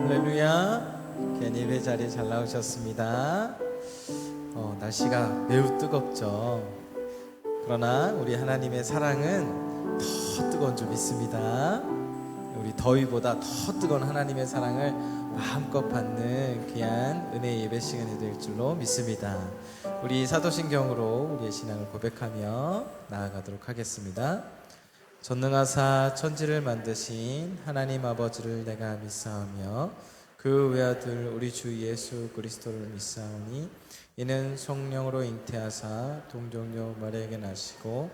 할렐루야. 괜히 예배 자리에 잘 나오셨습니다. 날씨가 매우 뜨겁죠. 그러나 우리 하나님의 사랑은 더 뜨거운 줄 믿습니다. 우리 더위보다 더 뜨거운 하나님의 사랑을 마음껏 받는 귀한 은혜의 예배 시간이 될 줄로 믿습니다. 우리 사도신경으로 우리의 신앙을 고백하며 나아가도록 하겠습니다. 전능하사 천지를 만드신 하나님 아버지를 내가 믿사오며 그 외아들 우리 주 예수 그리스도를 믿사오니 이는 성령으로 잉태하사 동정녀 마리아에게 나시고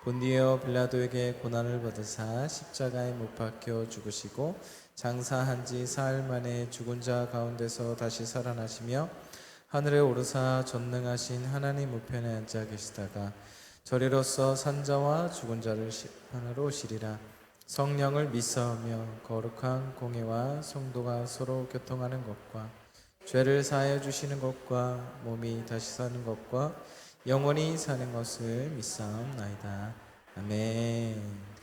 본디오 빌라도에게 고난을 받으사 십자가에 못 박혀 죽으시고 장사한 지 사흘 만에 죽은 자 가운데서 다시 살아나시며 하늘에 오르사 전능하신 하나님 우편에 앉아 계시다가 저리로서 산자와 죽은 자를 심판하러 오시리라. 성령을 믿사오며 거룩한 공회와 성도가 서로 교통하는 것과 죄를 사하여 주시는 것과 몸이 다시 사는 것과 영원히 사는 것을 믿사옵나이다. 아멘.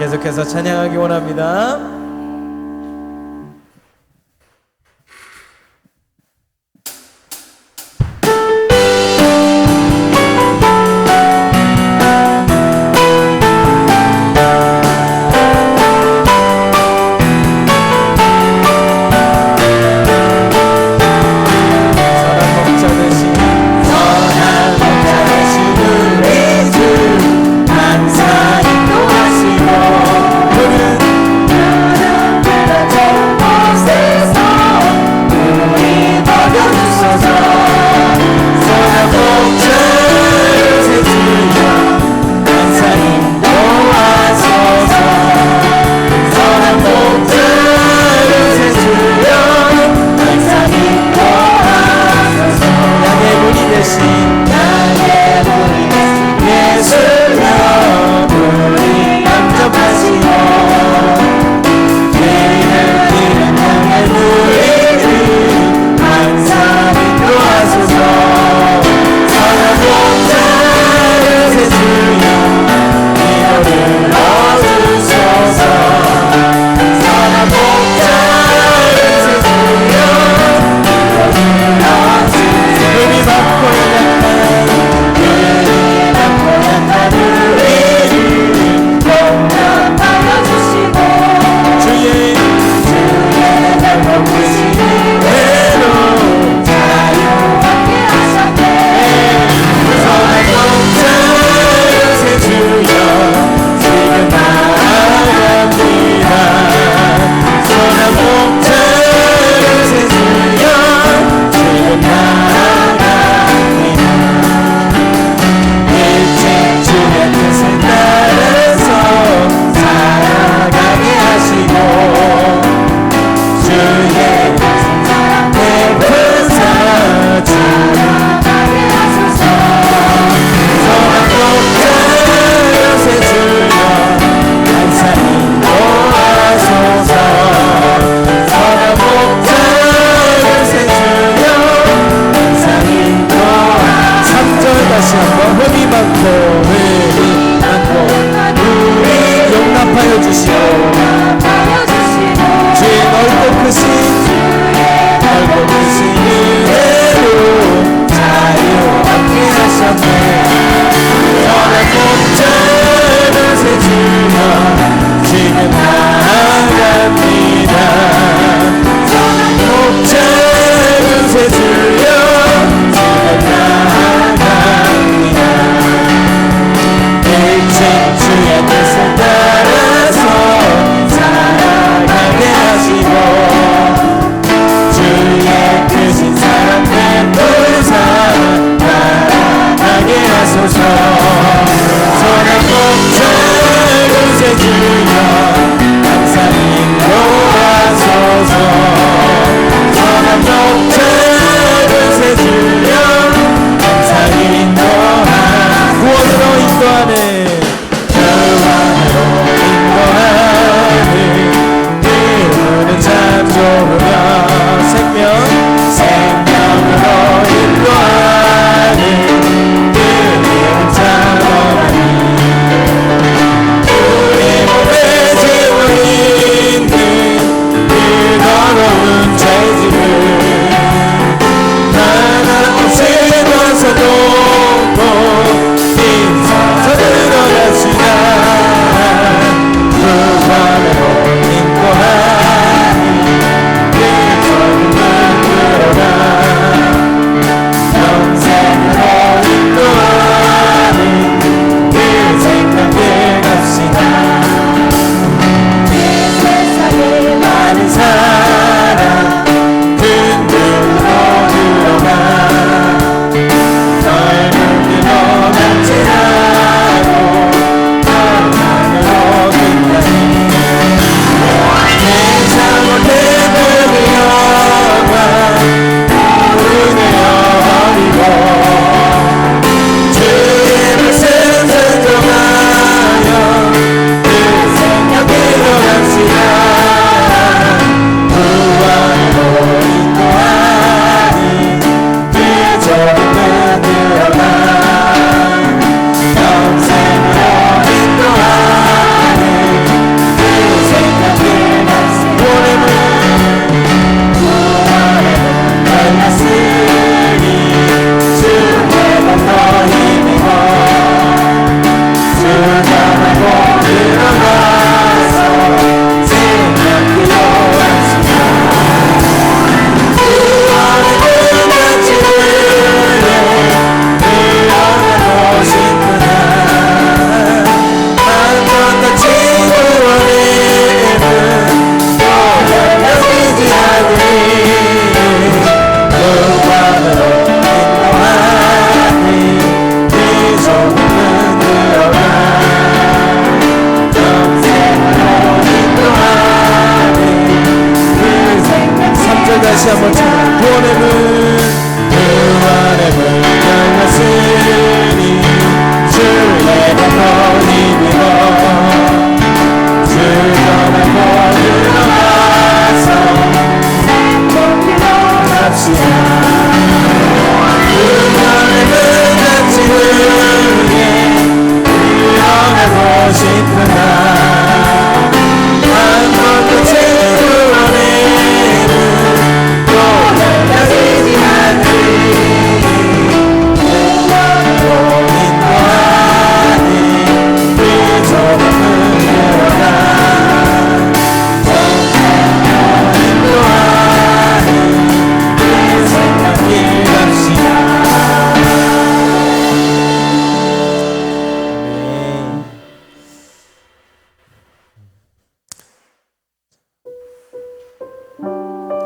계속해서 찬양하기 원합니다.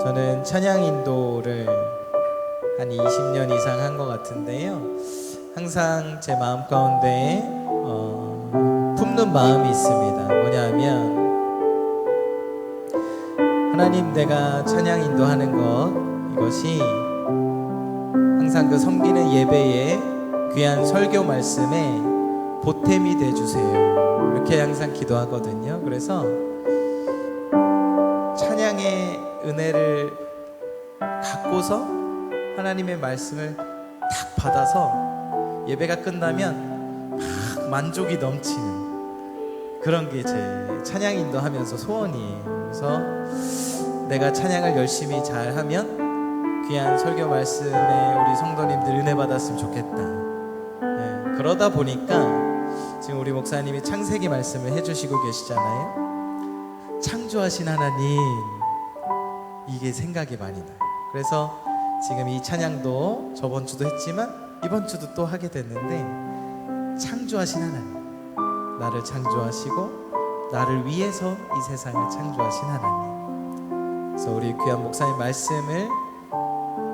저는 찬양 인도를 한 20년 이상 한 것 같은데요. 항상 제 마음 가운데 품는 마음이 있습니다. 뭐냐면 하나님, 내가 찬양 인도하는 것, 이것이 항상 그 섬기는 예배에 귀한 설교 말씀에 보탬이 되주세요. 이렇게 항상 기도하거든요. 그래서 찬양의 은혜를 갖고서 하나님의 말씀을 딱 받아서 예배가 끝나면 막 만족이 넘치는 그런 게 제 찬양 인도하면서 소원이에요. 그래서 내가 찬양을 열심히 잘하면 귀한 설교 말씀에 우리 성도님들 은혜 받았으면 좋겠다. 네, 그러다 보니까 지금 우리 목사님이 창세기 말씀을 해주시고 계시잖아요. 창조하신 하나님, 이게 생각이 많이 나요. 그래서 지금 이 찬양도 저번 주도 했지만 이번 주도 또 하게 됐는데, 창조하신 하나님, 나를 창조하시고 나를 위해서 이 세상을 창조하신 하나님. 그래서 우리 귀한 목사님 말씀을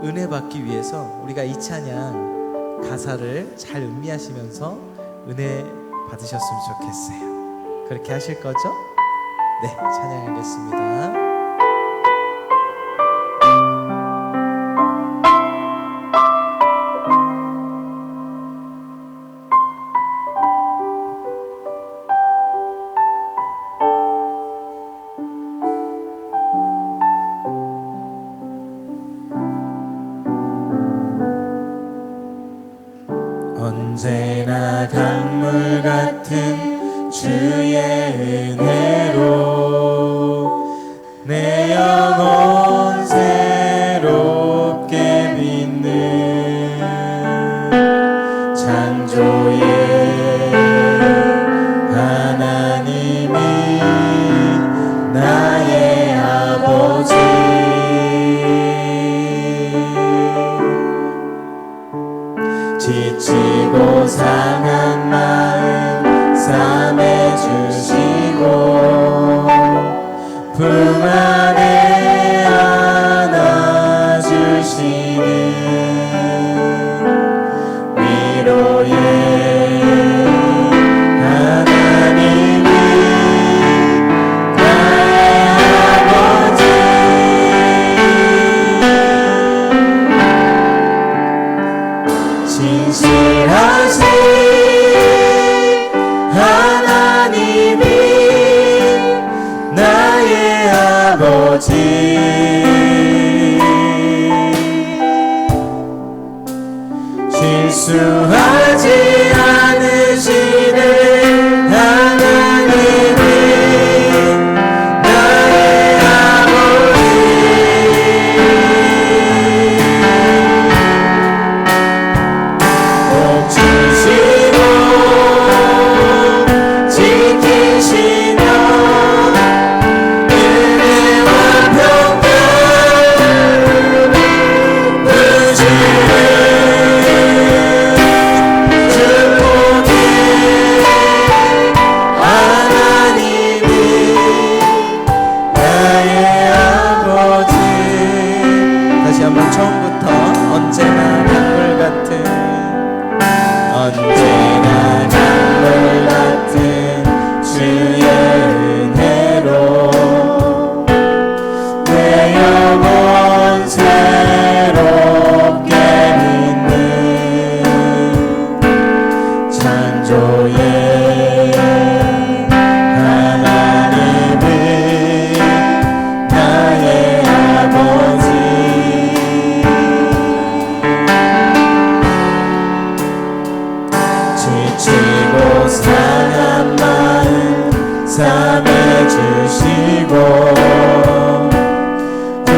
은혜 받기 위해서 우리가 이 찬양 가사를 잘 음미하시면서 은혜 받으셨으면 좋겠어요. 그렇게 하실 거죠? 네, 찬양하겠습니다. 언제나 강물 같은 주의 은혜로 내 영혼 새롭게 빛는 창조의 하나님이 나의 아버지, 지치고 상한 마음 삼해 주시고 품 안에 안아 주시는 위로의 하나님이 나의 아버지, 진실하신 하나님이 나의 아버지, 실수하지 않으시는 하나님이 나의 아버지, 복 주시고 지키시며 은혜와 평강 주시는 축복의 하나님이 나의 아버지. 다시 한번 처음부터. 언제나 강물 같은, 언제나 강물 같은 주의 은혜로 내 영혼 새롭게 믿는 창조의 하나님이 나의 아버지, 지치고 상한 마음 삼해 주시고 품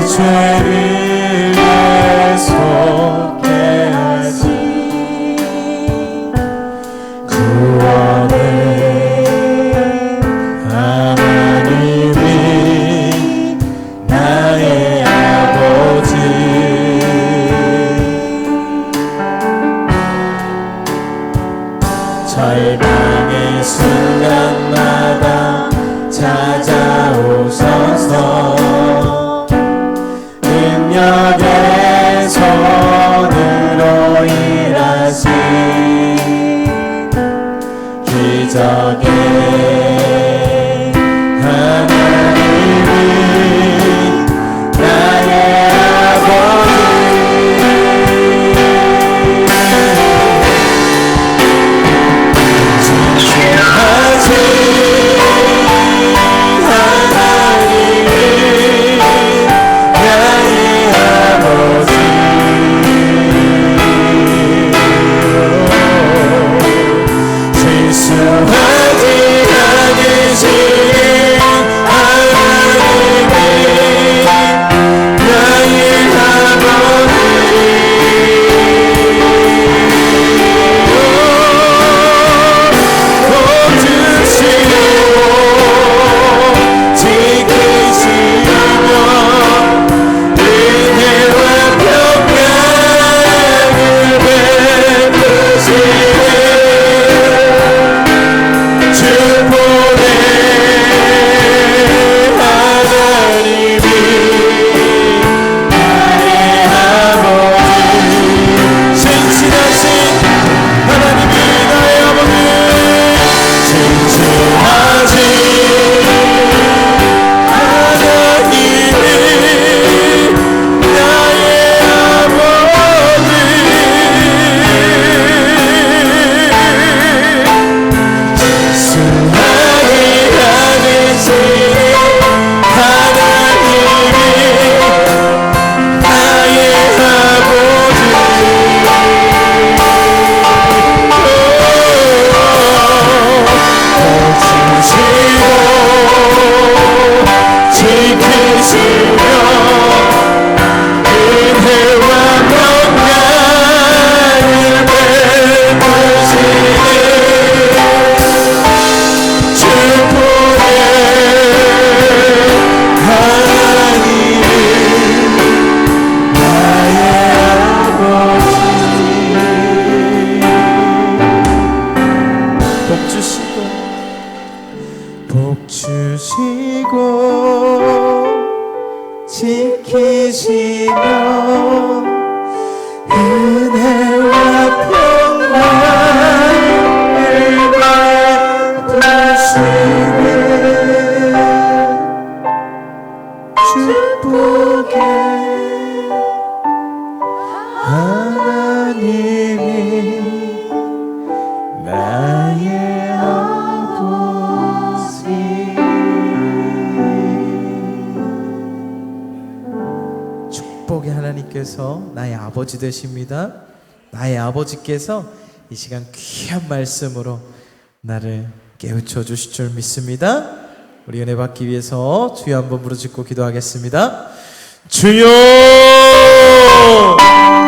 죄를 대속해 하신 구원의 하나님이 나의 아버지. 절망의 순간마다 찾아오셔서 능력의 손으로 일하신 기적의 하나님이 나의 아버지. 진실하신 하나님이 나의 아버지. 실수하지 않으신 하나님이 나의 아버지. 복 주시고 지키시며 은혜와 평강을 베푸시네. 축복의 하나님이 나의 축복의 하나님께서 나의 아버지 되십니다. 나의 아버지께서 이 시간 귀한 말씀으로 나를 깨우쳐 주실 줄 믿습니다. 우리 은혜 받기 위해서 주여 한번 부르짖고 기도하겠습니다. 주여!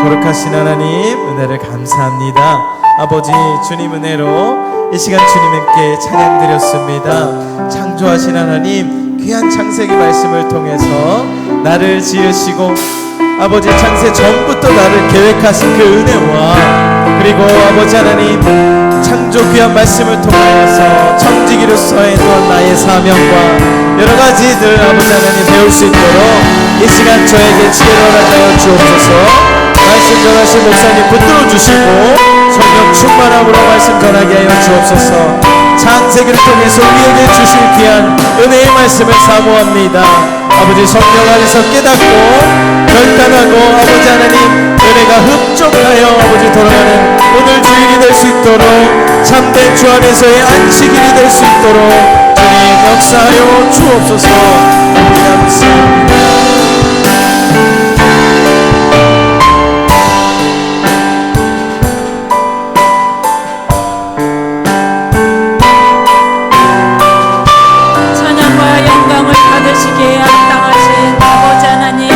거룩하신 하나님 은혜를 감사합니다. 아버지 주님 은혜로 이 시간 주님께 찬양드렸습니다. 창조하신 하나님 귀한 창세기 말씀을 통해서 나를 지으시고 아버지 창세 전부터 나를 계획하신 그 은혜와 그리고 아버지 하나님 창조 귀한 말씀을 통하여서 청지기로서의 또한 나의 사명과 여러 가지들 아버지 하나님 배울 수 있도록 이 시간 저에게 지혜를 허락하여 주옵소서. 말씀 전하신 목사님 붙들어 주시고 성령 충만함으로 말씀 전하게 하여 주옵소서. 창세기를 통해서 우리에게 주실 귀한 은혜의 말씀을 사모합니다. 아버지 성령 안에서 깨닫고 결단하고 아버지 하나님 은혜가 흡족하여 아버지 돌아가는 오늘 주일이 될 수 있도록 참된 주 안에서의 안식일이 될 수 있도록 주님 역사하여 주옵소서. 감사합니다. 찬양과 영광을 받으시기에 합당하신 아버지 하나님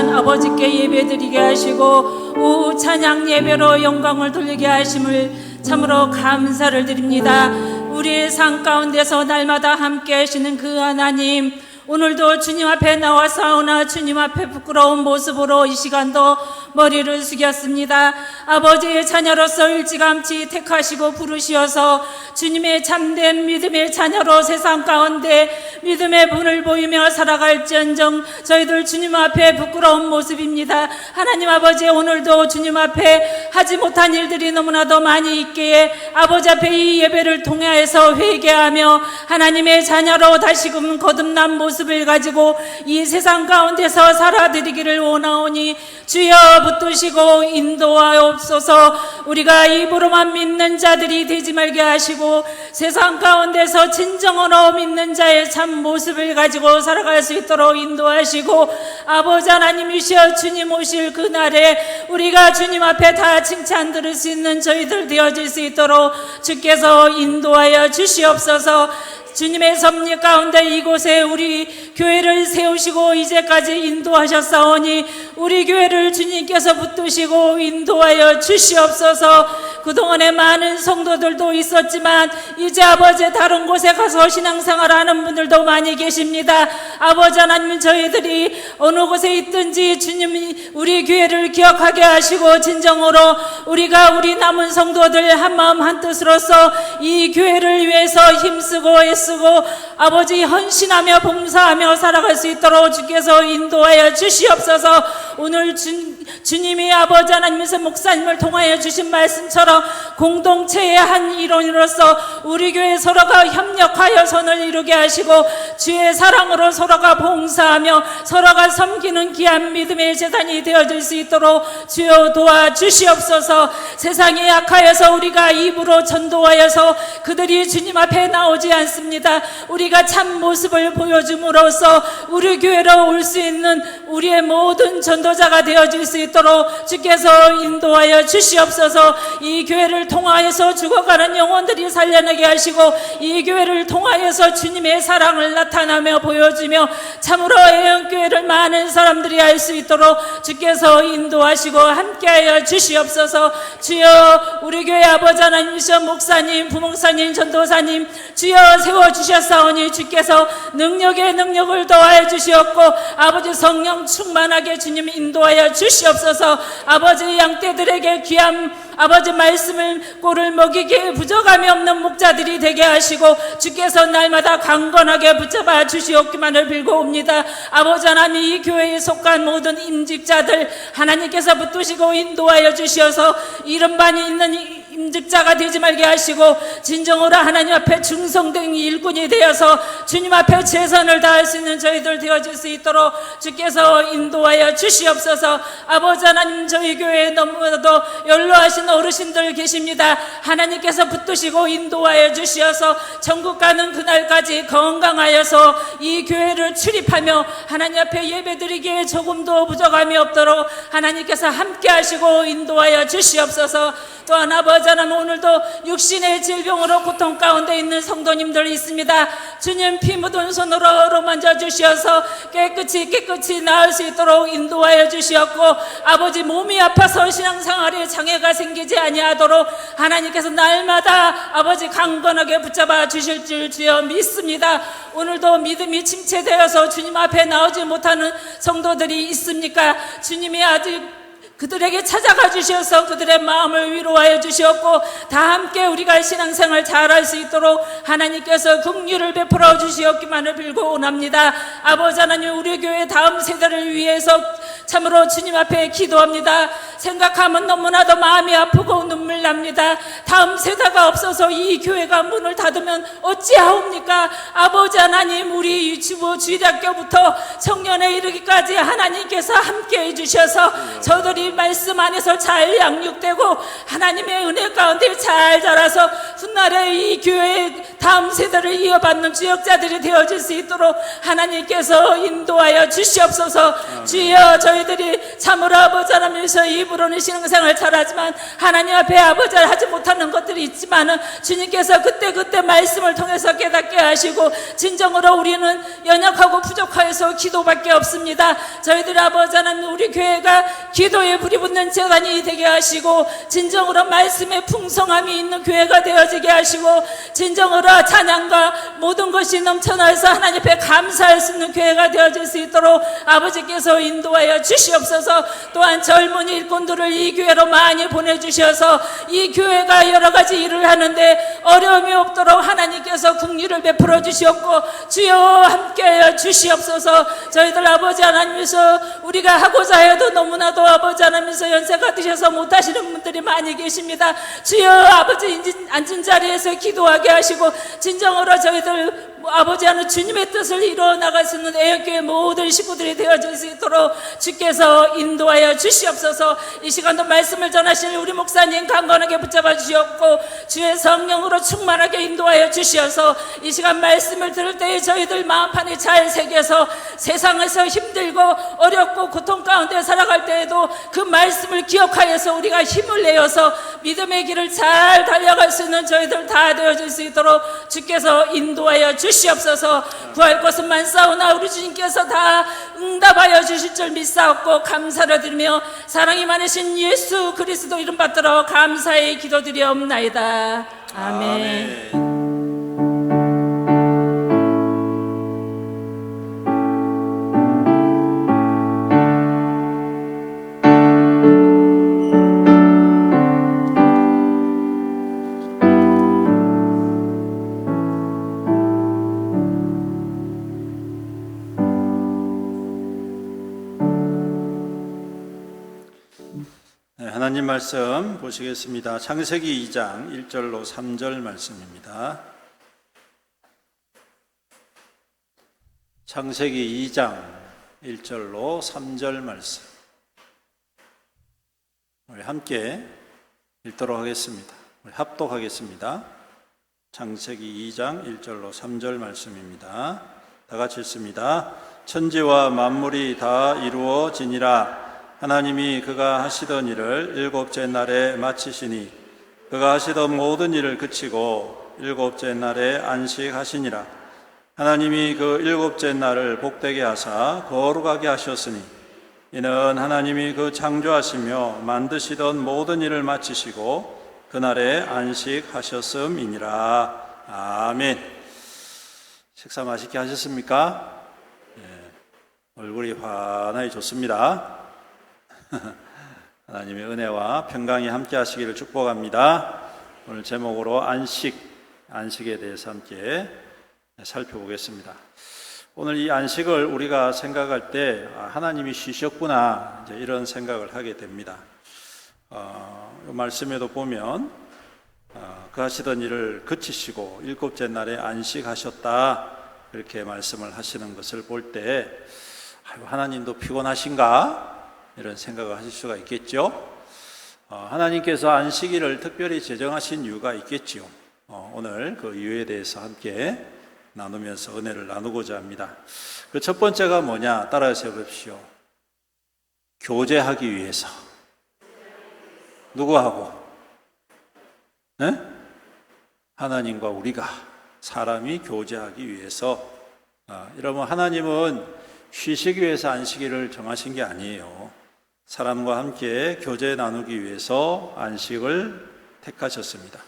시간 아버지께 예배드리게 하시고 오후 찬양 예배로 영광을 돌리게 하심을 참으로 감사를 드립니다. 우리의 삶 가운데서 날마다 함께 하시는 그 하나님, 오늘도 주님 앞에 나와사오나 주님 앞에 부끄러운 모습으로 이 시간도 머리를 숙였습니다. 아버지의 자녀로서 일찌감치 택하시고 부르시어서 주님의 참된 믿음의 자녀로 세상 가운데 믿음의 분을 보이며 살아갈지언정 저희들 주님 앞에 부끄러운 모습입니다. 하나님 아버지, 오늘도 주님 앞에 하지 못한 일들이 너무나도 많이 있기에 아버지 앞에 이 예배를 통하여서 회개하며 하나님의 자녀로 다시금 거듭난 모습을 가지고 이 세상 가운데서 살아드리기를 원하오니 주여 붙드시고 인도하옵소서. 우리가 입으로만 믿는 자들이 되지 말게 하시고 세상 가운데서 진정으로 믿는 자의 참 모습을 가지고 살아갈 수 있도록 인도하시고 아버지 하나님이시여 주님 오실 그날에 우리가 주님 앞에 다 칭찬 들을 수 있는 저희들 되어질 수 있도록 주께서 인도하여 주시옵소서. 주님의 섭리 가운데 이곳에 우리 교회를 세우시고 이제까지 인도하셨사오니 우리 교회를 주님께서 붙드시고 인도하여 주시옵소서. 그동안에 많은 성도들도 있었지만 이제 아버지 다른 곳에 가서 신앙생활하는 분들도 많이 계십니다. 아버지 하나님, 저희들이 어느 곳에 있든지 주님이 우리 교회를 기억하게 하시고 진정으로 우리가 우리 남은 성도들 한마음 한뜻으로서 이 교회를 위해서 힘쓰고 애쓰고 아버지 헌신하며 봉사하며 살아갈 수 있도록 주께서 인도하여 주시옵소서. 오늘 주님이 아버지 하나님께서 목사님을 통하여 주신 말씀처럼 공동체의 한 일원으로서 우리 교회 서로가 협력하여 선을 이루게 하시고 주의 사랑으로 서로가 봉사하며 서로가 섬기는 귀한 믿음의 재단이 되어질 수 있도록 주여 도와주시옵소서. 세상에 약하여서 우리가 입으로 전도하여서 그들이 주님 앞에 나오지 않습니다. 우리가 참 모습을 보여줌으로써 우리 교회로 올 수 있는 우리의 모든 전도자가 되어질 수 있도록 주께서 인도하여 주시옵소서. 이 교회를 통하여서 죽어가는 영혼들이 살려내게 하시고 이 교회를 통하여서 주님의 사랑을 나타나며 보여주며 참으로 애영교회를 많은 사람들이 알 수 있도록 주께서 인도하시고 함께하여 주시옵소서. 주여 우리 교회 아버지 하나님이시여 목사님, 부목사님, 전도사님 주여 세워주셨사오니 주께서 능력에 능력을 더하여 주시옵고 아버지 성령 충만하게 주님 인도하여 주시옵소서. 아버지 양떼들에게 귀한 아버지 말씀을 꼴을 먹이게 부족함이 없는 목자들이 되게 하시고 주께서 날마다 강건하게 붙잡아 주시옵기만을 빌고옵니다. 아버지 하나님, 이 교회에 속한 모든 임직자들 하나님께서 붙드시고 인도하여 주시어서 이름반이 있는 임직자가 되지 말게 하시고 진정으로 하나님 앞에 충성된 일꾼이 되어서 주님 앞에 최선을 다할 수 있는 저희들 되어질 수 있도록 주께서 인도하여 주시옵소서. 아버지 하나님, 저희 교회에 너무나도 연로하신 어르신들 계십니다. 하나님께서 붙드시고 인도하여 주시어서 천국 가는 그날까지 건강하여서 이 교회를 출입하며 하나님 앞에 예배드리기에 조금도 부족함이 없도록 하나님께서 함께 하시고 인도하여 주시옵소서. 또한 아버지 하나님, 오늘도 육신의 질병으로 고통 가운데 있는 성도님들 있습니다. 주님 피 묻은 손으로 어루만져 주시어서 깨끗이 나을 수 있도록 인도하여 주시었고 아버지 몸이 아파서 신앙생활에 장애가 생기지 아니하도록 하나님께서 날마다 아버지 강건하게 붙잡아 주실 줄 주여 믿습니다. 오늘도 믿음이 침체되어서 주님 앞에 나오지 못하는 성도들이 있습니까? 주님이 아직 그들에게 찾아가 주셔서 그들의 마음을 위로하여 주시었고 다 함께 우리가 신앙생활 잘할 수 있도록 하나님께서 긍휼을 베풀어 주시었기만을 빌고 원합니다. 아버지 하나님, 우리 교회 다음 세대를 위해서 참으로 주님 앞에 기도합니다. 생각하면 너무나도 마음이 아프고 눈물 납니다. 다음 세대가 없어서 이 교회가 문을 닫으면 어찌하옵니까? 아버지 하나님, 우리 유치부 주일학교부터 청년에 이르기까지 하나님께서 함께 해주셔서 저들이 말씀 안에서 잘 양육되고 하나님의 은혜 가운데 잘 자라서 훗날에 이 교회의 다음 세대를 이어받는 주역자들이 되어질 수 있도록 하나님께서 인도하여 주시옵소서. 주여, 저희들이 참으로 아버지 하나님께서 입으로 입으로는 신앙생활 잘하지만 하나님 앞에 아버지 하지 못하는 것들이 있지만은 주님께서 그때 말씀을 통해서 깨닫게 하시고 진정으로 우리는 연약하고 부족하여서 기도밖에 없습니다. 저희들 아버지 하나님 우리 교회가 기도에 불이 붙는 재단이 되게 하시고 진정으로 말씀에 풍성함이 있는 교회가 되어지게 하시고 진정으로 찬양과 모든 것이 넘쳐나서 하나님 앞에 감사할 수 있는 교회가 되어질 수 있도록 아버지께서 인도하여 주시옵소서. 또한 젊은이 일꾼들을 이 교회로 많이 보내주셔서 이 교회가 여러 가지 일을 하는데 어려움이 없도록 하나님께서 긍휼을 베풀어 주시옵고 주여 함께하여 주시옵소서. 저희들 아버지 하나님께서 우리가 하고자 해도 너무나도 아버지 하나님께서 연세가 드셔서 못하시는 분들이 많이 계십니다. 주여 아버지 앉은 자리에서 기도하게 하시고 진정으로 저희들 아버지 하나님 주님의 뜻을 이루어 나갈 수 있는 애역교회 모든 식구들이 되어질 수 있도록 주께서 인도하여 주시옵소서. 이 시간도 말씀을 전하실 우리 목사님 강건하게 붙잡아 주시옵고 주의 성령으로 충만하게 인도하여 주시어서 이 시간 말씀을 들을 때에 저희들 마음판에 잘 새겨서 세상에서 힘들고 어렵고 고통 가운데 살아갈 때에도 그 말씀을 기억하여서 우리가 힘을 내어서 믿음의 길을 잘 달려갈 수 있는 저희들 다 되어질 수 있도록 주께서 인도하여 주시옵소서. 구할 것은 많사오나 우리 주님께서 다 응답하여 주실 줄 믿사옵고 감사를 드리며 사랑이 많으신 예수 그리스도 이름 받들어 감사의 기도드리옵나이다. 아멘. 하나님 말씀 보시겠습니다. 창세기 2장 1절로 3절 말씀입니다. 창세기 2장 1절로 3절 말씀 우리 함께 읽도록 하겠습니다. 우리 합독하겠습니다. 창세기 2장 1절로 3절 말씀입니다. 다 같이 읽습니다. 천지와 만물이 다 이루어지니라. 하나님이 그가 하시던 일을 일곱째 날에 마치시니 그가 하시던 모든 일을 그치고 일곱째 날에 안식하시니라. 하나님이 그 일곱째 날을 복되게 하사 거룩하게 하셨으니 이는 하나님이 그 창조하시며 만드시던 모든 일을 마치시고 그날에 안식하셨음이니라. 아멘. 식사 맛있게 하셨습니까? 얼굴이 환하게 좋습니다. 하나님의 은혜와 평강이 함께 하시기를 축복합니다. 오늘 제목으로 안식에 대해서 함께 살펴보겠습니다. 오늘 이 안식을 우리가 생각할 때 하나님이 쉬셨구나 이런 생각을 하게 됩니다. 말씀에도 보면 그 하시던 일을 그치시고 일곱째 날에 안식하셨다 이렇게 말씀을 하시는 것을 볼 때 하나님도 피곤하신가? 이런 생각을 하실 수가 있겠죠. 하나님께서 안식일을 특별히 제정하신 이유가 있겠지요. 오늘 그 이유에 대해서 함께 나누면서 은혜를 나누고자 합니다. 그 첫 번째가 뭐냐? 따라서 해보십시오. 교제하기 위해서. 누구하고? 네? 하나님과 우리가 사람이 교제하기 위해서. 여러분 하나님은 쉬시기 위해서 안식일을 정하신 게 아니에요. 사람과 함께 교제 나누기 위해서 안식을 택하셨습니다.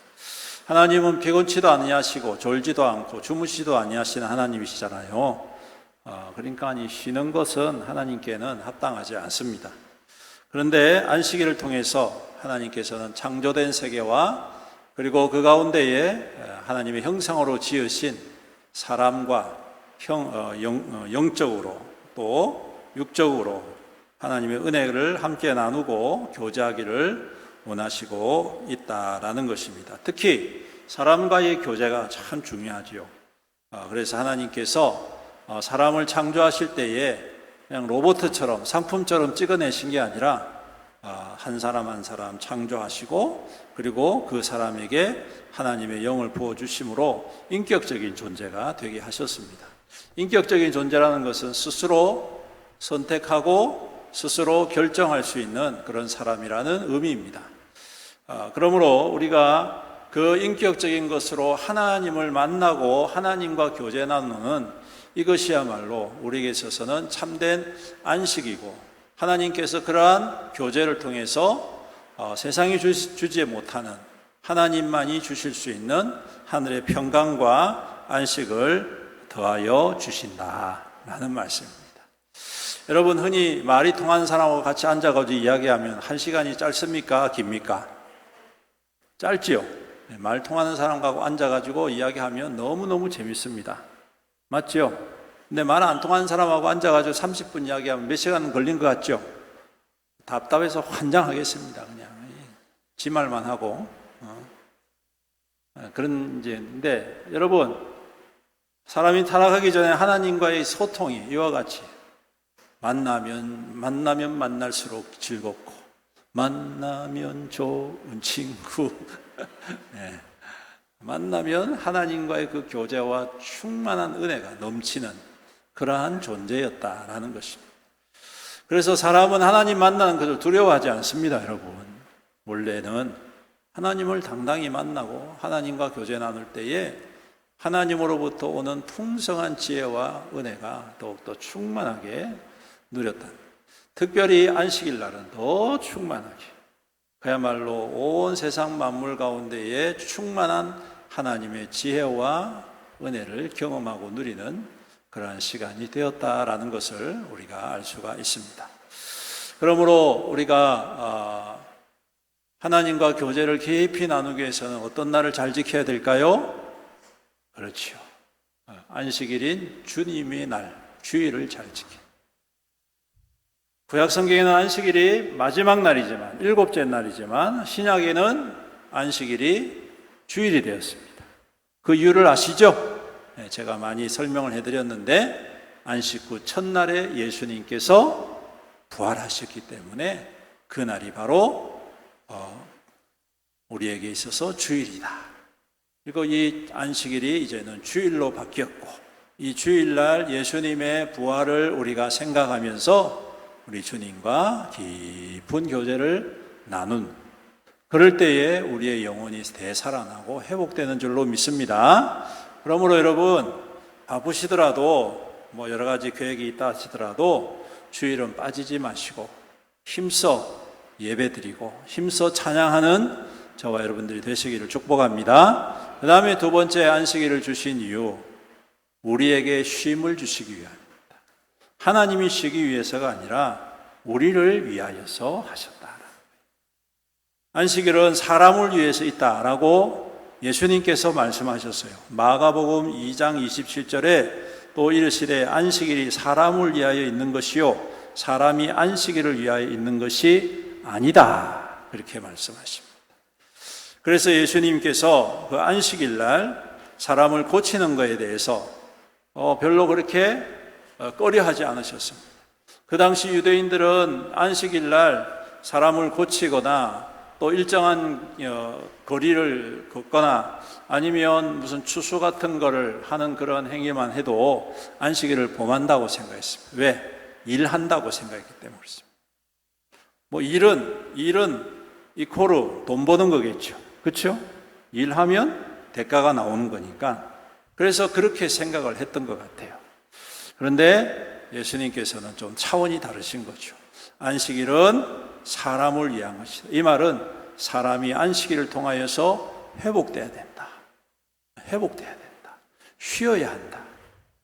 하나님은 피곤치도 아니하시고 졸지도 않고 주무시지도 아니하시는 하나님이시잖아요. 그러니까 쉬는 것은 하나님께는 합당하지 않습니다. 그런데 안식일을 통해서 하나님께서는 창조된 세계와 그리고 그 가운데에 하나님의 형상으로 지으신 사람과 영적으로 또 육적으로 하나님의 은혜를 함께 나누고 교제하기를 원하시고 있다라는 것입니다. 특히 사람과의 교제가 참 중요하지요. 그래서 하나님께서 사람을 창조하실 때에 그냥 로봇처럼 상품처럼 찍어내신 게 아니라 한 사람 한 사람 창조하시고 그리고 그 사람에게 하나님의 영을 부어주심으로 인격적인 존재가 되게 하셨습니다. 인격적인 존재라는 것은 스스로 선택하고 스스로 결정할 수 있는 그런 사람이라는 의미입니다. 그러므로 우리가 그 인격적인 것으로 하나님을 만나고 하나님과 교제 나누는 이것이야말로 우리에게 있어서는 참된 안식이고, 하나님께서 그러한 교제를 통해서 세상이 주지 못하는 하나님만이 주실 수 있는 하늘의 평강과 안식을 더하여 주신다라는 말씀입니다. 여러분, 흔히 말이 통하는 사람하고 같이 앉아가지고 이야기하면 1시간이 짧습니까? 깁니까? 짧지요. 말 통하는 사람하고 앉아가지고 이야기하면 너무너무 재밌습니다. 맞죠? 근데 말 안 통하는 사람하고 앉아가지고 30분 이야기하면 몇 시간 걸린 것 같죠? 답답해서 환장하겠습니다. 그냥 지 말만 하고 그런 이제인데, 여러분, 사람이 타락하기 전에 하나님과의 소통이 이와 같이 만나면 만날수록 즐겁고, 만나면 좋은 친구. 네. 만나면 하나님과의 그 교제와 충만한 은혜가 넘치는 그러한 존재였다라는 것입니다. 그래서 사람은 하나님 만나는 것을 두려워하지 않습니다, 여러분. 원래는 하나님을 당당히 만나고 하나님과 교제 나눌 때에 하나님으로부터 오는 풍성한 지혜와 은혜가 더욱더 충만하게 누렸다. 특별히 안식일 날은 더 충만하게, 그야말로 온 세상 만물 가운데에 충만한 하나님의 지혜와 은혜를 경험하고 누리는 그러한 시간이 되었다라는 것을 우리가 알 수가 있습니다. 그러므로 우리가 하나님과 교제를 깊이 나누기 위해서는 어떤 날을 잘 지켜야 될까요? 그렇죠. 안식일인 주님의 날, 주일을 잘 지키. 구약 성경에는 안식일이 마지막 날이지만, 7째 날이지만, 신약에는 안식일이 주일이 되었습니다. 그 이유를 아시죠? 제가 많이 설명을 해드렸는데, 안식 후 첫날에 예수님께서 부활하셨기 때문에 그날이 바로 우리에게 있어서 주일이다. 그리고 이 안식일이 이제는 주일로 바뀌었고, 이 주일날 예수님의 부활을 우리가 생각하면서 우리 주님과 깊은 교제를 나눈, 그럴 때에 우리의 영혼이 되살아나고 회복되는 줄로 믿습니다. 그러므로 여러분, 바쁘시더라도 여러 가지 계획이 있다 하시더라도 주일은 빠지지 마시고 힘써 예배드리고 힘써 찬양하는 저와 여러분들이 되시기를 축복합니다. 그 다음에 두 번째, 안식일을 주신 이유, 우리에게 쉼을 주시기 위함입니다. 하나님이 쉬기 위해서가 아니라 우리를 위하여서 하셨다. 안식일은 사람을 위해서 있다라고 예수님께서 말씀하셨어요. 마가복음 2장 27절에 또 이르시되 안식일이 사람을 위하여 있는 것이요 사람이 안식일을 위하여 있는 것이 아니다. 그렇게 말씀하십니다. 그래서 예수님께서 그 안식일 날 사람을 고치는 것에 대해서 별로 그렇게 꺼려하지 않으셨습니다. 그 당시 유대인들은 안식일 날 사람을 고치거나 또 일정한 거리를 걷거나 아니면 무슨 추수 같은 거를 하는 그런 행위만 해도 안식일을 범한다고 생각했습니다. 왜? 일한다고 생각했기 때문에 그렇습니다. 일은 이코르 돈 버는 거겠죠. 그렇죠? 일하면 대가가 나오는 거니까. 그래서 그렇게 생각을 했던 것 같아요. 그런데 예수님께서는 좀 차원이 다르신 거죠. 안식일은 사람을 위한 것이다. 이 말은 사람이 안식일을 통하여서 회복돼야 된다. 회복돼야 된다. 쉬어야 한다.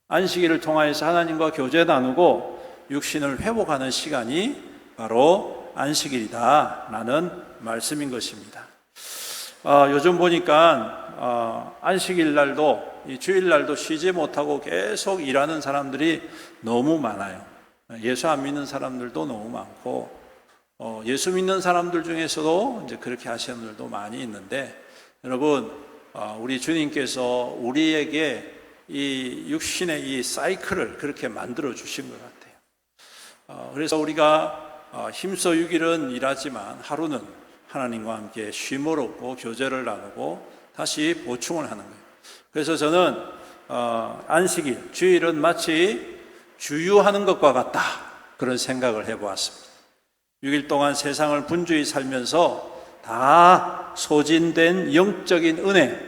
안식일을 통하여서 하나님과 교제 나누고 육신을 회복하는 시간이 바로 안식일이다 라는 말씀인 것입니다. 요즘 보니까 안식일 날도 이 주일 날도 쉬지 못하고 계속 일하는 사람들이 너무 많아요. 예수 안 믿는 사람들도 너무 많고 예수 믿는 사람들 중에서도 이제 그렇게 하시는 분들도 많이 있는데, 여러분, 우리 주님께서 우리에게 이 육신의 이 사이클을 그렇게 만들어 주신 것 같아요. 그래서 우리가 힘써 6일은 일하지만 하루는 하나님과 함께 쉼을 얻고 교제를 나누고 다시 보충을 하는 거예요. 그래서 저는 안식일, 주일은 마치 주유하는 것과 같다. 그런 생각을 해보았습니다. 6일 동안 세상을 분주히 살면서 다 소진된 영적인 은혜,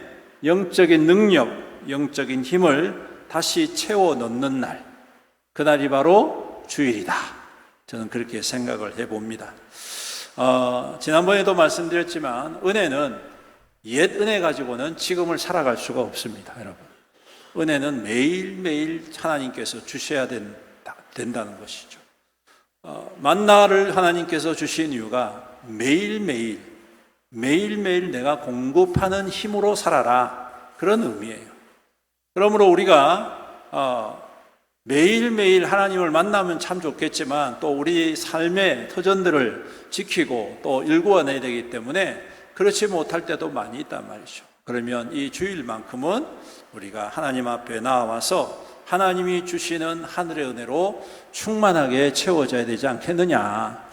영적인 능력, 영적인 힘을 다시 채워 넣는 날, 그날이 바로 주일이다. 저는 그렇게 생각을 해봅니다. 지난번에도 말씀드렸지만 은혜는 옛 은혜 가지고는 지금을 살아갈 수가 없습니다. 여러분, 은혜는 매일매일 하나님께서 주셔야 된다는 것이죠. 만나를 하나님께서 주신 이유가 매일매일 내가 공급하는 힘으로 살아라, 그런 의미예요. 그러므로 우리가 매일매일 하나님을 만나면 참 좋겠지만 또 우리 삶의 터전들을 지키고 또 일구어내야 되기 때문에 그렇지 못할 때도 많이 있단 말이죠. 그러면 이 주일만큼은 우리가 하나님 앞에 나와서 하나님이 주시는 하늘의 은혜로 충만하게 채워져야 되지 않겠느냐.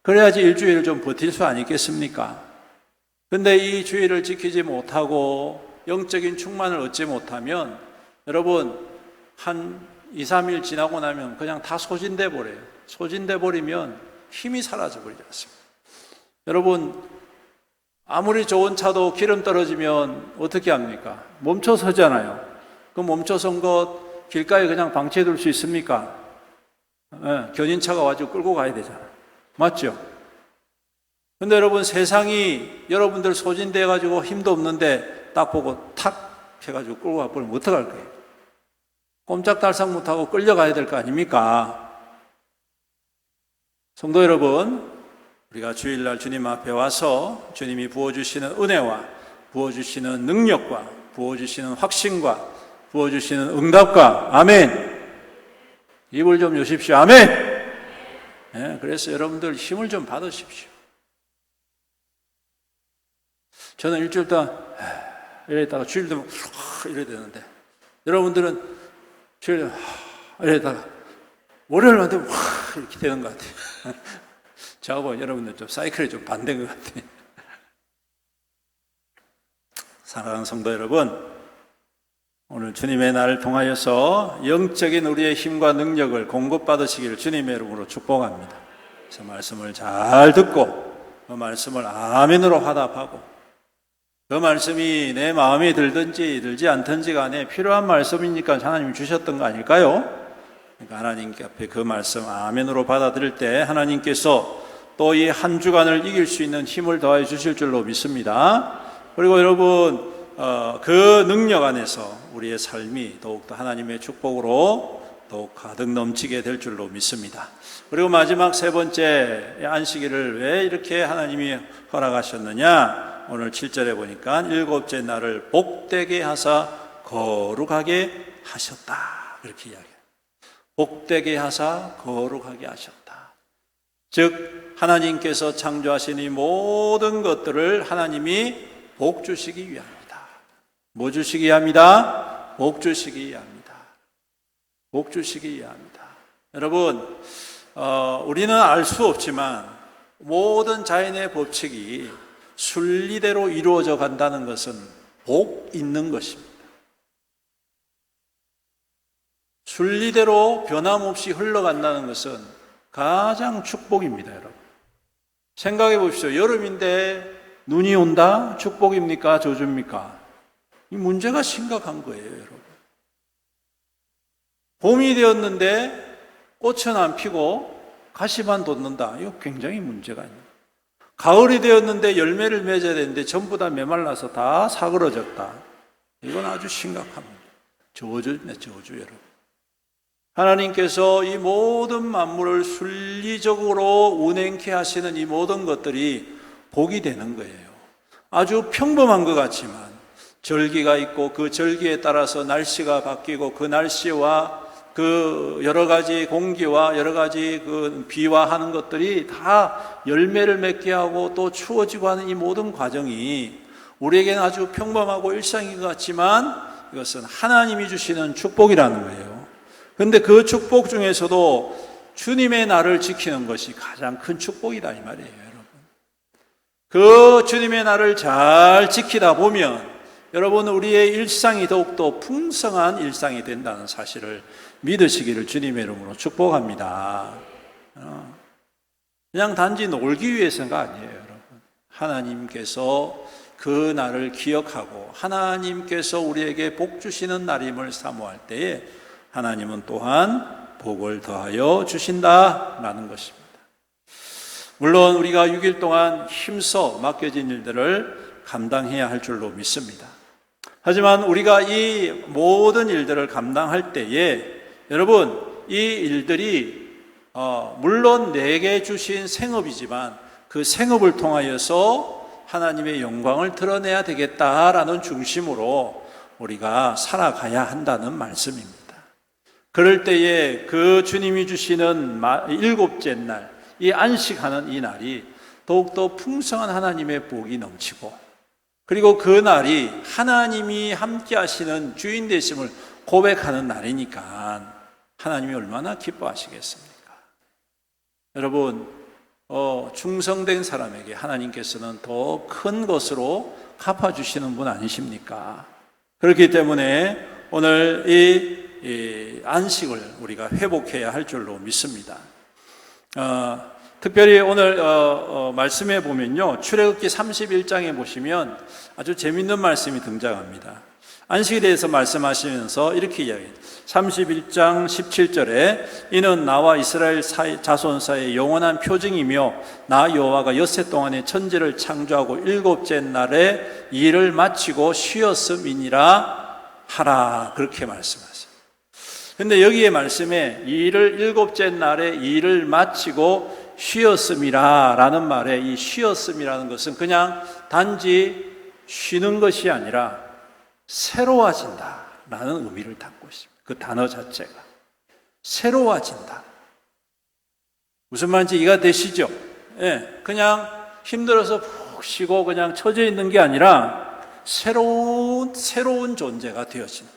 그래야지 일주일을 좀 버틸 수 아니겠습니까? 근데 이 주일을 지키지 못하고 영적인 충만을 얻지 못하면 여러분 한 2, 3일 지나고 나면 그냥 다 소진돼 버려요. 소진돼 버리면 힘이 사라져 버리지 않습니까? 여러분, 아무리 좋은 차도 기름 떨어지면 어떻게 합니까? 멈춰 서잖아요. 그 멈춰 선 것 길가에 그냥 방치해 둘 수 있습니까? 견인차가 와가지고 끌고 가야 되잖아요. 맞죠? 근데 여러분, 세상이 여러분들 소진돼 가지고 힘도 없는데 딱 보고 탁 해가지고 끌고 가버리면 어떡할 거예요? 꼼짝달싹 못하고 끌려가야 될 거 아닙니까? 성도 여러분, 우리가 주일날 주님 앞에 와서 주님이 부어주시는 은혜와 부어주시는 능력과 부어주시는 확신과 부어주시는 응답과, 아멘, 입을 좀 여십시오. 아멘. 네, 그래서 여러분들 힘을 좀 받으십시오. 저는 일주일 동안 이랬다가 주일 되면 이래야 되는데, 여러분들은 주일 되면 이랬다가 월요일만 되면 이렇게 되는 것 같아요. 저하고 여러분들 좀 사이클이 좀 반대인 것 같아요. 사랑하는 성도 여러분, 오늘 주님의 날을 통하여서 영적인 우리의 힘과 능력을 공급받으시기를 주님의 이름으로 축복합니다. 그래서 말씀을 잘 듣고 그 말씀을 아멘으로 화답하고 그 말씀이 내 마음에 들든지 들지 않든지 간에 필요한 말씀이니까 하나님이 주셨던 거 아닐까요? 그러니까 하나님께 앞에 그 말씀 아멘으로 받아들일 때 하나님께서 또 이 한 주간을 이길 수 있는 힘을 더해 주실 줄로 믿습니다. 그리고 여러분, 그 능력 안에서 우리의 삶이 더욱더 하나님의 축복으로 더욱 가득 넘치게 될 줄로 믿습니다. 그리고 마지막 세 번째 안식일을 왜 이렇게 하나님이 허락하셨느냐? 오늘 7절에 보니까 일곱째 날을 복되게 하사 거룩하게 하셨다, 이렇게 이야기해요. 복되게 하사 거룩하게 하셨다. 즉 하나님께서 창조하신 이 모든 것들을 하나님이 복 주시기 위함이다. 뭐 주시기 위함이다? 복 주시기 위함이다. 복 주시기 위함이다. 여러분, 우리는 알 수 없지만 모든 자연의 법칙이 순리대로 이루어져 간다는 것은 복 있는 것입니다. 순리대로 변함없이 흘러간다는 것은 가장 축복입니다, 여러분. 생각해 보십시오. 여름인데 눈이 온다? 축복입니까? 저주입니까? 이 문제가 심각한 거예요, 여러분. 봄이 되었는데 꽃은 안 피고 가시만 돋는다. 이거 굉장히 문제가 있는 거예요. 가을이 되었는데 열매를 맺어야 되는데 전부 다 메말라서 다 사그러졌다. 이건 아주 심각합니다. 저주네, 저주, 여러분. 하나님께서 이 모든 만물을 순리적으로 운행케 하시는 이 모든 것들이 복이 되는 거예요. 아주 평범한 것 같지만 절기가 있고 그 절기에 따라서 날씨가 바뀌고 그 날씨와 그 여러 가지 공기와 여러 가지 그 비와 하는 것들이 다 열매를 맺게 하고 또 추워지고 하는 이 모든 과정이 우리에게는 아주 평범하고 일상인 것 같지만 이것은 하나님이 주시는 축복이라는 거예요. 그런데 그 축복 중에서도 주님의 날을 지키는 것이 가장 큰 축복이다, 이 말이에요, 여러분. 그 주님의 날을 잘 지키다 보면 여러분, 우리의 일상이 더욱더 풍성한 일상이 된다는 사실을 믿으시기를 주님의 이름으로 축복합니다. 그냥 단지 놀기 위해서가 아니에요, 여러분. 하나님께서 그 날을 기억하고 하나님께서 우리에게 복 주시는 날임을 사모할 때에 하나님은 또한 복을 더하여 주신다라는 것입니다. 물론 우리가 6일 동안 힘써 맡겨진 일들을 감당해야 할 줄로 믿습니다. 하지만 우리가 이 모든 일들을 감당할 때에 여러분, 이 일들이 물론 내게 주신 생업이지만 그 생업을 통하여서 하나님의 영광을 드러내야 되겠다라는 중심으로 우리가 살아가야 한다는 말씀입니다. 그럴 때에 그 주님이 주시는 일곱째 날, 이 안식하는 이 날이 더욱더 풍성한 하나님의 복이 넘치고, 그리고 그 날이 하나님이 함께 하시는 주인 되심을 고백하는 날이니까 하나님이 얼마나 기뻐하시겠습니까? 여러분, 충성된 사람에게 하나님께서는 더 큰 것으로 갚아주시는 분 아니십니까? 그렇기 때문에 오늘 이 안식을 우리가 회복해야 할 줄로 믿습니다. 특별히 오늘 말씀해 보면요, 출애굽기 31장에 보시면 아주 재밌는 말씀이 등장합니다. 안식에 대해서 말씀하시면서 이렇게 이야기해요. 31장 17절에 이는 나와 이스라엘 자손 사이의 영원한 표징이며 나 여호와가 엿새 동안에 천지를 창조하고 일곱째 날에 일을 마치고 쉬었음이니라 하라, 그렇게 말씀하세요. 근데 여기에 말씀에 일을 일곱째 날에 일을 마치고 쉬었음이라 라는 말에 이 쉬었음이라는 것은 그냥 단지 쉬는 것이 아니라 새로워진다 라는 의미를 담고 있습니다. 그 단어 자체가 새로워진다. 무슨 말인지 이해가 되시죠? 예, 그냥 힘들어서 푹 쉬고 그냥 처져 있는 게 아니라 새로운 존재가 되어진다.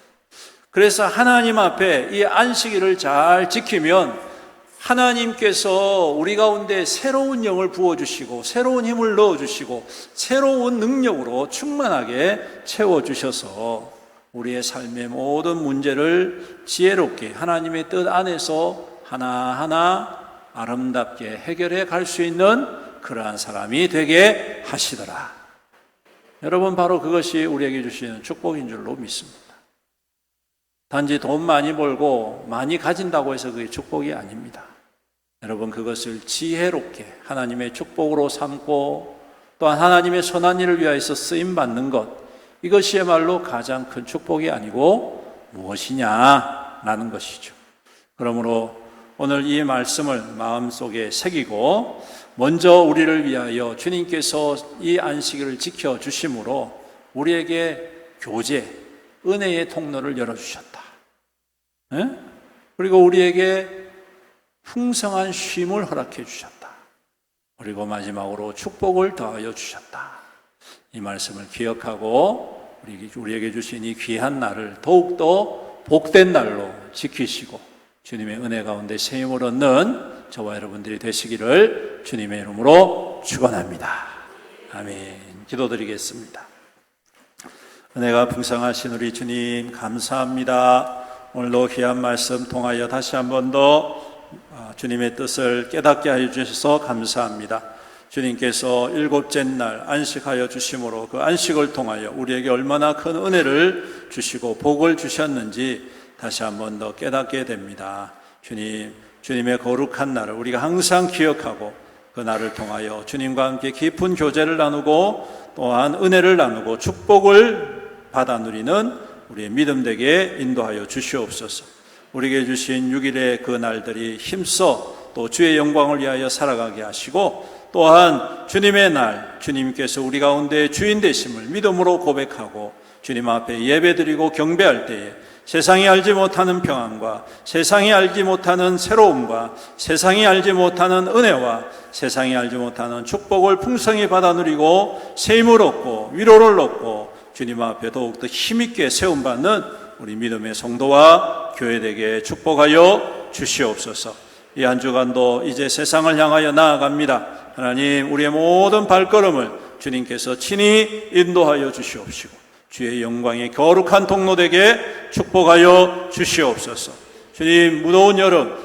그래서 하나님 앞에 이 안식일을 잘 지키면 하나님께서 우리 가운데 새로운 영을 부어주시고 새로운 힘을 넣어주시고 새로운 능력으로 충만하게 채워주셔서 우리의 삶의 모든 문제를 지혜롭게 하나님의 뜻 안에서 하나하나 아름답게 해결해 갈 수 있는 그러한 사람이 되게 하시더라. 여러분, 바로 그것이 우리에게 주시는 축복인 줄로 믿습니다. 단지 돈 많이 벌고 많이 가진다고 해서 그게 축복이 아닙니다. 여러분, 그것을 지혜롭게 하나님의 축복으로 삼고 또한 하나님의 선한 일을 위하여서 쓰임받는 것, 이것이야말로 가장 큰 축복이 아니고 무엇이냐라는 것이죠. 그러므로 오늘 이 말씀을 마음속에 새기고 먼저 우리를 위하여 주님께서 이 안식일을 지켜주심으로 우리에게 교제, 은혜의 통로를 열어주셨다. 네? 그리고 우리에게 풍성한 쉼을 허락해 주셨다. 그리고 마지막으로 축복을 더하여 주셨다. 이 말씀을 기억하고 우리에게 주신 이 귀한 날을 더욱더 복된 날로 지키시고 주님의 은혜 가운데 새 힘을 얻는 저와 여러분들이 되시기를 주님의 이름으로 축원합니다. 아멘. 기도드리겠습니다. 은혜가 풍성하신 우리 주님 감사합니다. 오늘도 귀한 말씀 통하여 다시 한 번 더 주님의 뜻을 깨닫게 하여 주셔서 감사합니다. 주님께서 일곱째 날 안식하여 주심으로 그 안식을 통하여 우리에게 얼마나 큰 은혜를 주시고 복을 주셨는지 다시 한 번 더 깨닫게 됩니다. 주님의 거룩한 날을 우리가 항상 기억하고 그 날을 통하여 주님과 함께 깊은 교제를 나누고 또한 은혜를 나누고 축복을 받아 누리는 우리의 믿음 되게 인도하여 주시옵소서. 우리에게 주신 6일의 그 날들이 힘써 또 주의 영광을 위하여 살아가게 하시고 또한 주님의 날, 주님께서 우리 가운데 주인 되심을 믿음으로 고백하고 주님 앞에 예배드리고 경배할 때에 세상이 알지 못하는 평안과 세상이 알지 못하는 새로움과 세상이 알지 못하는 은혜와 세상이 알지 못하는 축복을 풍성히 받아 누리고 새 힘을 얻고 위로를 얻고 주님 앞에 더욱더 힘있게 세움받는 우리 믿음의 성도와 교회되게 축복하여 주시옵소서. 이 한 주간도 이제 세상을 향하여 나아갑니다. 하나님, 우리의 모든 발걸음을 주님께서 친히 인도하여 주시옵시고 주의 영광의 거룩한 통로 되게 축복하여 주시옵소서. 주님, 무더운 여름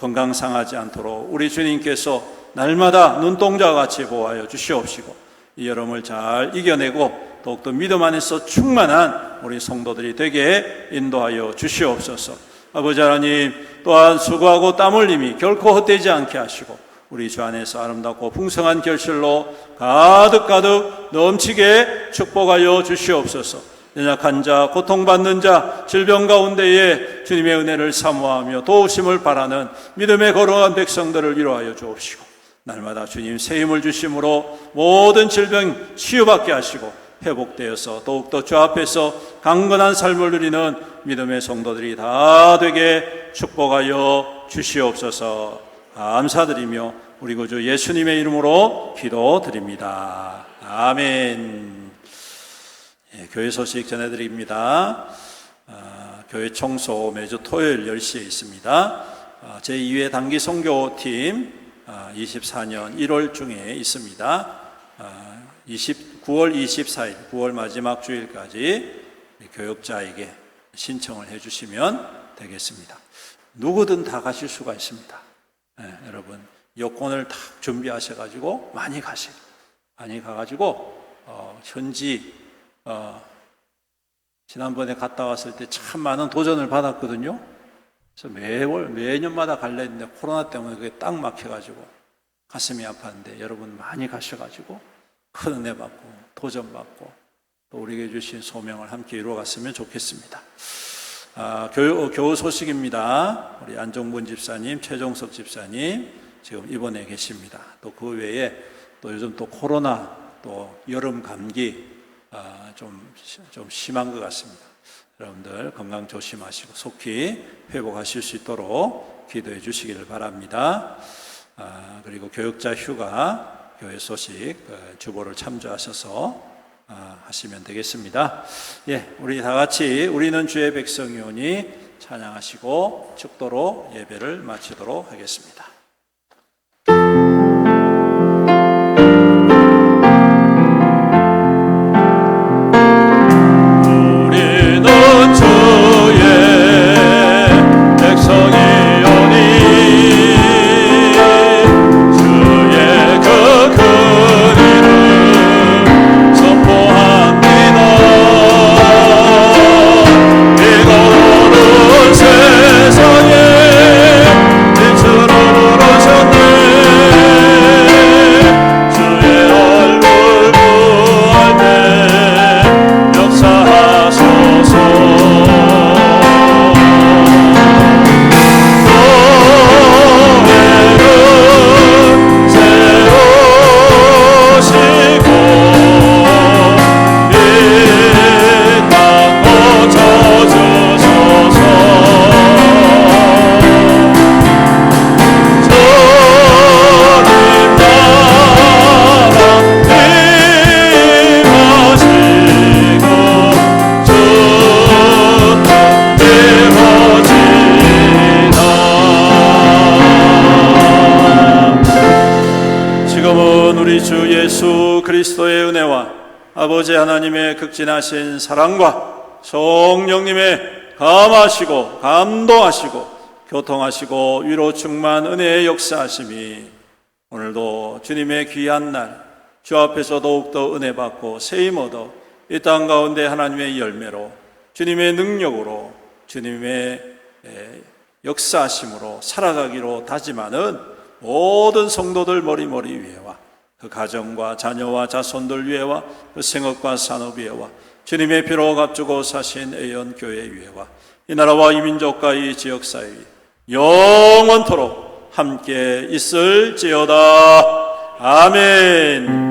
건강 상하지 않도록 우리 주님께서 날마다 눈동자와 같이 보호하여 주시옵시고 이 여름을 잘 이겨내고 더욱더 믿음 안에서 충만한 우리 성도들이 되게 인도하여 주시옵소서. 아버지 하나님, 또한 수고하고 땀 흘림이 결코 헛되지 않게 하시고 우리 주 안에서 아름답고 풍성한 결실로 가득가득 넘치게 축복하여 주시옵소서. 연약한 자, 고통받는 자, 질병 가운데에 주님의 은혜를 사모하며 도우심을 바라는 믿음의 거룩한 백성들을 위로하여 주옵시고 날마다 주님 새 힘을 주심으로 모든 질병 치유받게 하시고 회복되어서 더욱더 주 앞에서 강건한 삶을 누리는 믿음의 성도들이 다 되게 축복하여 주시옵소서. 감사드리며 우리 구주 예수님의 이름으로 기도드립니다. 아멘. 교회 소식 전해드립니다. 교회 청소 매주 토요일 10시에 있습니다. 제2회 단기 선교팀 24년 1월 중에 있습니다. 9월 24일, 9월 마지막 주일까지 교역자에게 신청을 해주시면 되겠습니다. 누구든 다 가실 수가 있습니다. 여러분 여권을 다 준비하셔가지고 많이 가세요. 많이 가가지고 현지 지난번에 갔다 왔을 때 참 많은 도전을 받았거든요. 그래서 매년마다 갈려 했는데 코로나 때문에 그게 딱 막혀가지고 가슴이 아팠는데 여러분 많이 가셔가지고 큰 은혜 받고 도전 받고 또 우리에게 주신 소명을 함께 이루어갔으면 좋겠습니다. 교우 소식입니다. 우리 안종분 집사님, 최종석 집사님 지금 입원해 계십니다. 또 그 외에 또 요즘 또 코로나 또 여름 감기 좀 심한 것 같습니다. 여러분들 건강 조심하시고 속히 회복하실 수 있도록 기도해 주시기를 바랍니다. 그리고 교역자 휴가 교회 소식 주보를 참조하셔서 하시면 되겠습니다. 우리 다 같이 우리는 주의 백성이오니 찬양하시고 축도로 예배를 마치도록 하겠습니다. 우리는 주의 백성이오니 그리스도의 은혜와 아버지 하나님의 극진하신 사랑과 성령님의 감하시고 감동하시고 교통하시고 위로 충만 은혜의 역사하심이 오늘도 주님의 귀한 날 주 앞에서 더욱더 은혜 받고 세임 얻어 이 땅 가운데 하나님의 열매로 주님의 능력으로 주님의 역사하심으로 살아가기로 다짐하는 모든 성도들 머리머리 위에와 그 가정과 자녀와 자손들 위에와 그 생업과 산업 위에와 주님의 피로 값주고 사신 애연교회 위에와 이 나라와 이 민족과 이 지역사회 위에 영원토록 함께 있을지어다. 아멘.